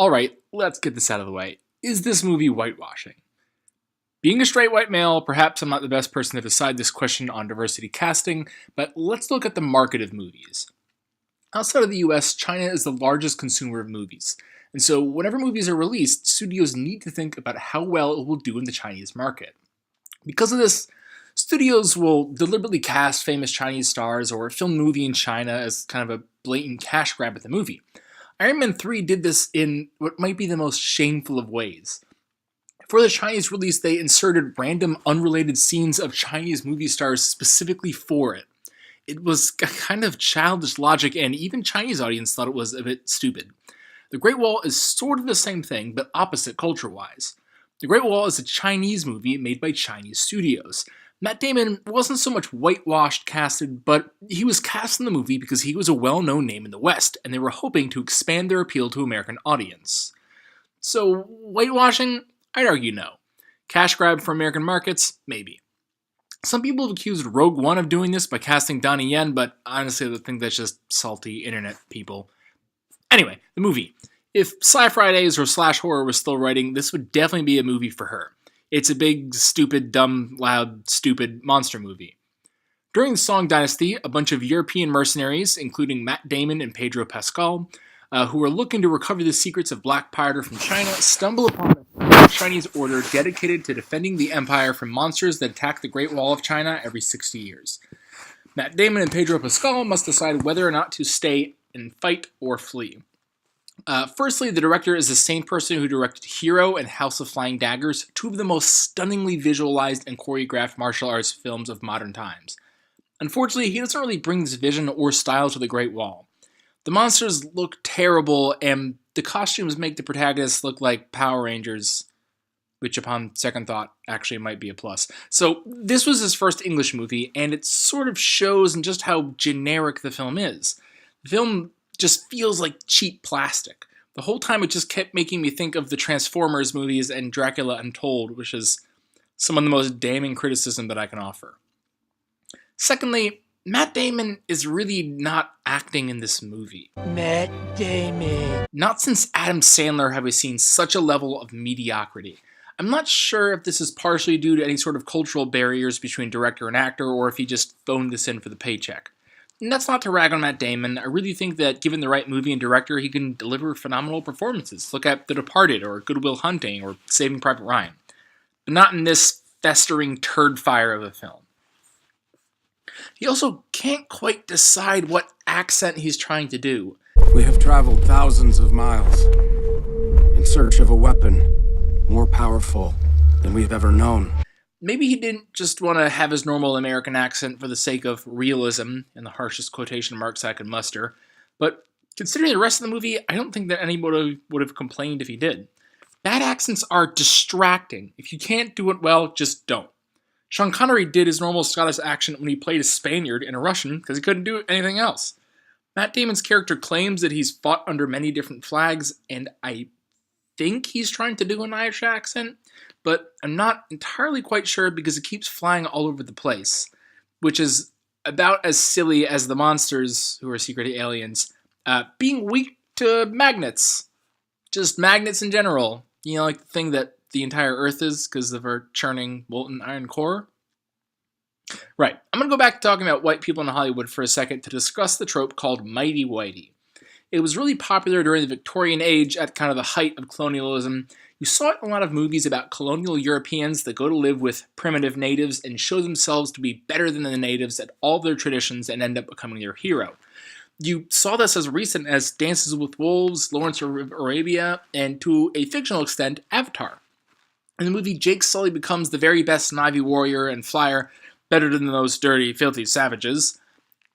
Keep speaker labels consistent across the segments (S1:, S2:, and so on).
S1: Alright, let's get this out of the way. Is this movie whitewashing? Being a straight white male, perhaps I'm not the best person to decide this question on diversity casting, but let's look at the market of movies. Outside of the US, China is the largest consumer of movies, and so whenever movies are released, studios need to think about how well it will do in the Chinese market. Because of this, studios will deliberately cast famous Chinese stars or film a movie in China as kind of a blatant cash grab at the movie. Iron Man 3 did this in what might be the most shameful of ways. For the Chinese release, they inserted random unrelated scenes of Chinese movie stars specifically for it. It was a kind of childish logic, and even Chinese audience thought it was a bit stupid. The Great Wall is sort of the same thing, but opposite culture-wise. The Great Wall is a Chinese movie made by Chinese studios. Matt Damon wasn't so much whitewashed casted, but he was cast in the movie because he was a well-known name in the West, and they were hoping to expand their appeal to American audience. So, whitewashing? I'd argue no. Cash grab for American markets? Maybe. Some people have accused Rogue One of doing this by casting Donnie Yen, but honestly I think that's just salty internet people. Anyway, the movie. If Sci Fridays or Slash Horror was still writing, this would definitely be a movie for her. It's a big, stupid, dumb, loud, stupid monster movie. During the Song Dynasty, a bunch of European mercenaries, including Matt Damon and Pedro Pascal, who are looking to recover the secrets of black powder from China, stumble upon a Chinese order dedicated to defending the empire from monsters that attack the Great Wall of China every 60 years. Matt Damon and Pedro Pascal must decide whether or not to stay and fight or flee. Firstly, the director is the same person who directed Hero and House of Flying Daggers, two of the most stunningly visualized and choreographed martial arts films of modern times. Unfortunately, he doesn't really bring this vision or style to the Great Wall. The monsters look terrible, and the costumes make the protagonists look like Power Rangers, which upon second thought actually might be a plus. So this was his first English movie, and it sort of shows in just how generic the film is. The film just feels like cheap plastic. The whole time it just kept making me think of the Transformers movies and Dracula Untold, which is some of the most damning criticism that I can offer. Secondly, Matt Damon is really not acting in this movie.
S2: Matt Damon.
S1: Not since Adam Sandler have we seen such a level of mediocrity. I'm not sure if this is partially due to any sort of cultural barriers between director and actor, or if he just phoned this in for the paycheck. And that's not to rag on Matt Damon. I really think that given the right movie and director, he can deliver phenomenal performances. Look at The Departed, or Good Will Hunting, or Saving Private Ryan. But not in this festering turd fire of a film. He also can't quite decide what accent he's trying to do.
S3: We have traveled thousands of miles in search of a weapon more powerful than we've ever known.
S1: Maybe he didn't just want to have his normal American accent for the sake of realism, in the harshest quotation marks I could muster, but considering the rest of the movie, I don't think that anybody would have complained if he did. Bad accents are distracting. If you can't do it well, just don't. Sean Connery did his normal Scottish accent when he played a Spaniard in a Russian because he couldn't do anything else. Matt Damon's character claims that he's fought under many different flags, and I think he's trying to do an Irish accent, but I'm not entirely quite sure because it keeps flying all over the place, which is about as silly as the monsters, who are secret aliens, being weak to magnets. Just magnets in general. You know, like the thing that the entire Earth is because of our churning molten iron core. Right, I'm going to go back to talking about white people in Hollywood for a second to discuss the trope called Mighty Whitey. It was really popular during the Victorian age at kind of the height of colonialism. You saw it in a lot of movies about colonial Europeans that go to live with primitive natives and show themselves to be better than the natives at all their traditions and end up becoming their hero. You saw this as recent as Dances with Wolves, Lawrence of Arabia, and to a fictional extent, Avatar. In the movie, Jake Sully becomes the very best Na'vi warrior and flyer, better than those dirty, filthy savages.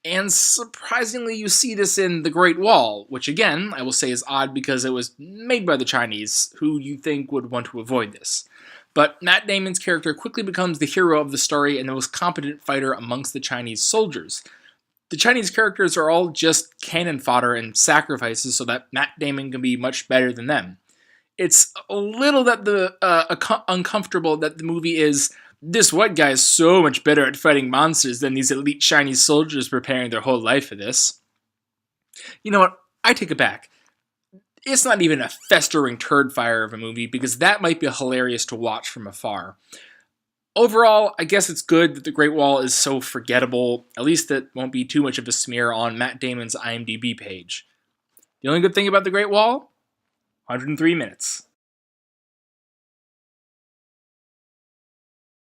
S1: And surprisingly, you see this in The Great Wall, which again, I will say is odd because it was made by the Chinese, who you think would want to avoid this. But Matt Damon's character quickly becomes the hero of the story and the most competent fighter amongst the Chinese soldiers. The Chinese characters are all just cannon fodder and sacrifices so that Matt Damon can be much better than them. It's a little uncomfortable that the movie is, this white guy is so much better at fighting monsters than these elite Chinese soldiers preparing their whole life for this. You know what? I take it back. It's not even a festering turd fire of a movie, because that might be hilarious to watch from afar. Overall, I guess it's good that The Great Wall is so forgettable. At least that won't be too much of a smear on Matt Damon's IMDb page. The only good thing about The Great Wall? 103 minutes.